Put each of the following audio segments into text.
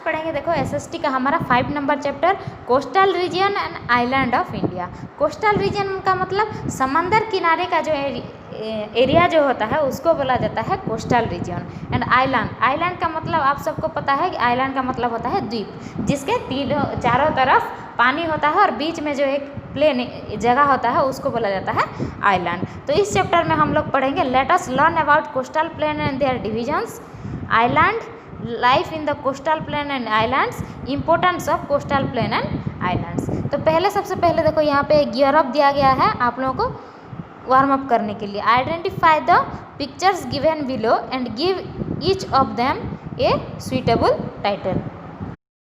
पढ़ेंगे देखो एसएसटी का हमारा 5 number chapter coastal region and island of India. Coastal region का मतलब समंदर किनारे का जो एरिया जो होता है उसको बोला जाता है कोस्टल रीजन। एंड आइलैंड का मतलब आप सबको पता है कि आइलैंड का मतलब होता है द्वीप जिसके चारों तरफ पानी होता है और बीच में जो एक प्लेन जगह होता है उसको बोला जाता है आइलैंड। तो इस चैप्टर में हम लोग पढ़ेंगे let us learn about coastal plain and their divisions, island, life in the coastal plain and islands, importance of coastal plain and islands. तो सबसे पहले देखो यहाँ पे गियर अप दिया गया है आप लोगों को वार्म अप करने के लिए। Identify the pictures given below and give each of them A suitable title.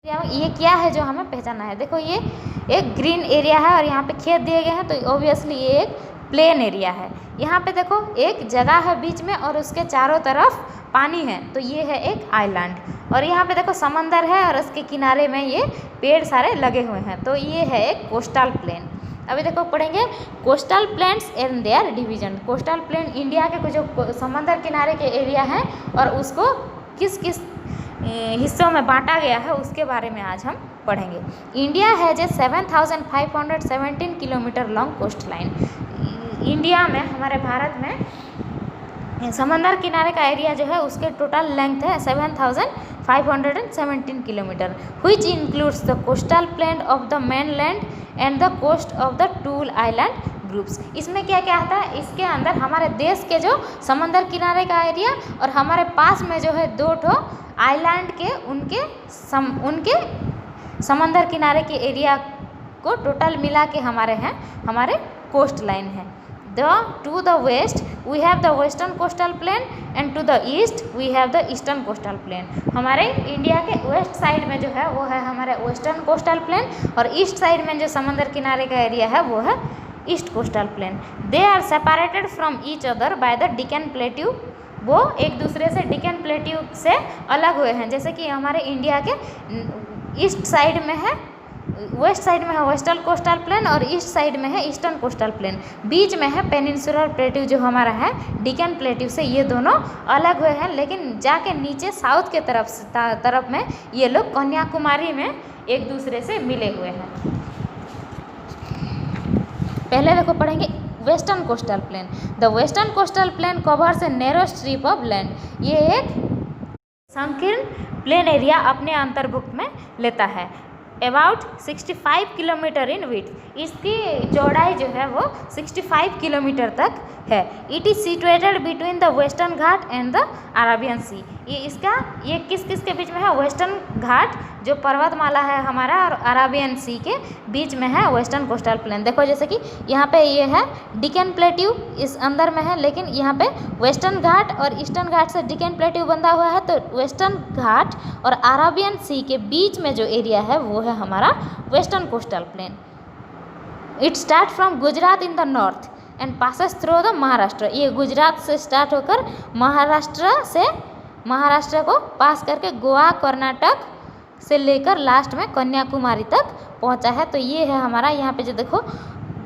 ये क्या है जो हमें पहचानना है। देखो ये एक ग्रीन एरिया है और यहाँ पे खेत दिए गए हैं तो ऑब्वियसली ये एक प्लेन एरिया है। यहाँ पे देखो एक जगह है बीच में और उसके चारों तरफ पानी है तो ये है एक आइलैंड। और यहाँ पे देखो समंदर है और उसके किनारे में ये पेड़ सारे लगे हुए हैं तो ये है एक कोस्टल प्लेन। अभी देखो पढ़ेंगे coastal plains and their division. Coastal plain India के जो समंदर किनारे के एरिया हैं और उसको किस किस हिस्सों में बांटा गया है उसके बारे में आज हम पढ़ेंगे। India has a 7,517 kilometre long coast line. India में हमारे भारत में समंदर किनारे का एरिया जो है उसके टोटल लेंथ है 7,517 kilometre, which includes the coastal plain of the mainland and the coast of the two island groups. इसमें क्या क्या आता है, इसके अंदर हमारे देश के जो समंदर किनारे का एरिया और हमारे पास में जो है 2 ठो आइलैंड के उनके समंदर किनारे के एरिया को टोटल मिला के हमारे कोस्ट लाइन है। To the west we have the western coastal plain and to the east we have the eastern coastal plain. हमारे इंडिया के वेस्ट साइड में जो है वो है हमारे वेस्टर्न कोस्टल प्लेन और ईस्ट साइड में जो समंदर किनारे का एरिया है वो है east coastal plain. They are separated from each other by the Deccan plateau. वो एक दूसरे से डिकन प्लेट्यू से अलग हुए हैं। जैसे कि हमारे इंडिया के ईस्ट साइड में है वेस्ट साइड में है वेस्टर्न कोस्टल प्लेन और ईस्ट साइड में है ईस्टर्न कोस्टल प्लेन। बीच में है पेनिनसुलर प्लेट्यू जो हमारा है डिकन प्लेट्यू से। ये दोनों अलग हुए हैं लेकिन जाके नीचे साउथ के तरफ में ये लोग कन्याकुमारी में एक दूसरे से मिले हुए हैं। पहले देखो पढ़ेंगे western coastal plain. The western coastal plane covers a narrow strip of land. ये एक संकीर्ण प्लेन एरिया अपने अंतर्भुक्त में लेता है। About 65 kilometre in width. इसकी चौड़ाई जो है वो 65 किलोमीटर तक है। It is situated between the Western Ghat and the Arabian Sea. ये किस के बीच में है, वेस्टर्न घाट जो पर्वतमाला है हमारा और अरेबियन सी के बीच में है वेस्टर्न कोस्टल प्लेन। देखो जैसे कि यहाँ पे ये है डिकन प्लेट्यू इस अंदर में है लेकिन यहाँ पे वेस्टर्न घाट और ईस्टर्न घाट से डिकन प्लेट्यू बंधा हुआ है तो वेस्टर्न घाट और अरेबियन सी के बीच में जो एरिया है वो है हमारा western coastal plane. It start from Gujarat in the north and passes through the Maharashtra. ये गुजरात से स्टार्ट होकर महाराष्ट्र को पास करके गोवा कर्नाटक से लेकर लास्ट में कन्याकुमारी तक पहुंचा है। तो ये है हमारा यहाँ पे जो देखो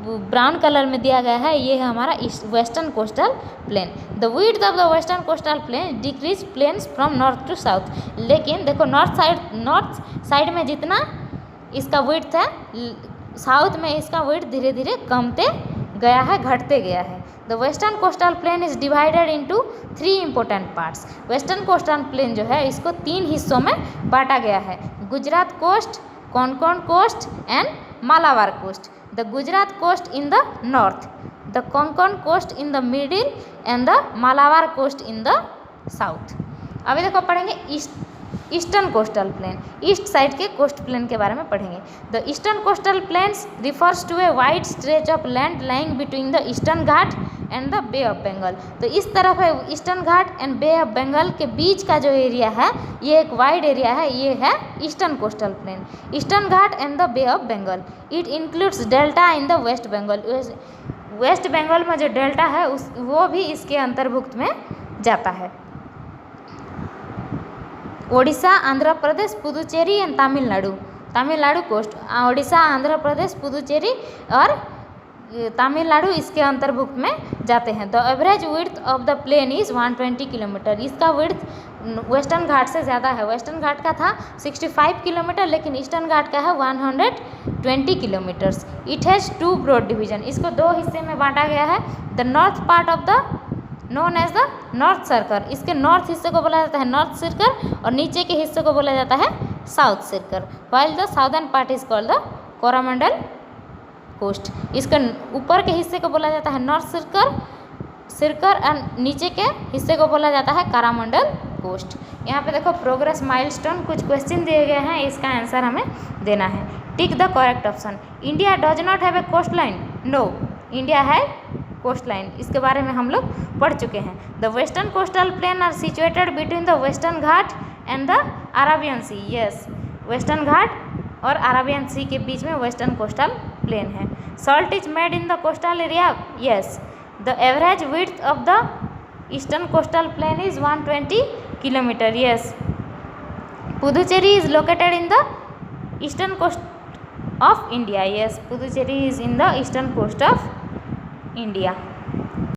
ब्राउन कलर में दिया गया है ये है हमारा western coastal plain. The width of the western coastal plain decrease plains from north to south. लेकिन देखो नॉर्थ साइड में जितना इसका विड्थ है साउथ में इसका विड्थ धीरे धीरे कमते गया है, घटते गया है। The western coastal plain is divided into 3 important parts. Western coastal plain जो है इसको 3 हिस्सों में बांटा गया है, Gujarat coast, Konkan coast and Malabar coast. The Gujarat coast in the north, the Konkan coast in the middle and the Malabar coast in the south. अभी देखो पढ़ेंगे eastern coastal plain. East side के कोस्ट प्लेन के बारे में पढ़ेंगे। The eastern coastal planes refers to a wide stretch of land lying between the Eastern Ghat and the Bay of Bengal. तो इस तरफ है Eastern Ghat and Bay of Bengal के बीच का जो एरिया है ये एक वाइड एरिया है, ये है eastern coastal plain. Eastern Ghat and the Bay of Bengal. It includes delta in the West Bengal. West Bengal में जो डेल्टा है वो भी इसके अंतर्भुक्त में जाता है। Odisha, Andhra Pradesh, Puducherry and Tamil Nadu coast. ओडिशा, आंध्र प्रदेश, पुदुचेरी और तमिलनाडु इसके अंतर्भुक्त में जाते हैं। The average width of the plain is 120 kilometre. इसका विड्थ वेस्टर्न घाट से ज़्यादा है। वेस्टर्न घाट का था 65 किलोमीटर, लेकिन ईस्टर्न घाट का है 120 kilometres. It has 2 broad division. इसको 2 हिस्से में बांटा गया है। The north part of the known as the north circle. इसके नॉर्थ हिस्से को बोला जाता है नॉर्थ सर्कल और नीचे के हिस्से को बोला जाता है south circle. While the southern part is called the Coromandel coast. इसके ऊपर के हिस्से को बोला जाता है नॉर्थ सर्कल एंड नीचे के हिस्से को बोला जाता है कोरामंडल कोस्ट। यहाँ पे देखो प्रोग्रेस माइलस्टोन, कुछ क्वेश्चन दिए गए हैं, इसका आंसर हमें देना है। Tick the correct option. India does not have a coast line. No, India है कोस्ट लाइन। इसके बारे में हम लोग पढ़ चुके हैं। The western coastal plain are situated between the Western Ghat and the Arabian Sea. Yes, Western Ghat और अरेबियन सी के बीच में वेस्टर्न कोस्टल प्लेन है। Salt is made in the coastal area. Yes, the average width of the eastern coastal plain is 120 kilometre. Yes, Puducherry is located in the eastern coast of India. Yes, Puducherry is in the eastern coast of India.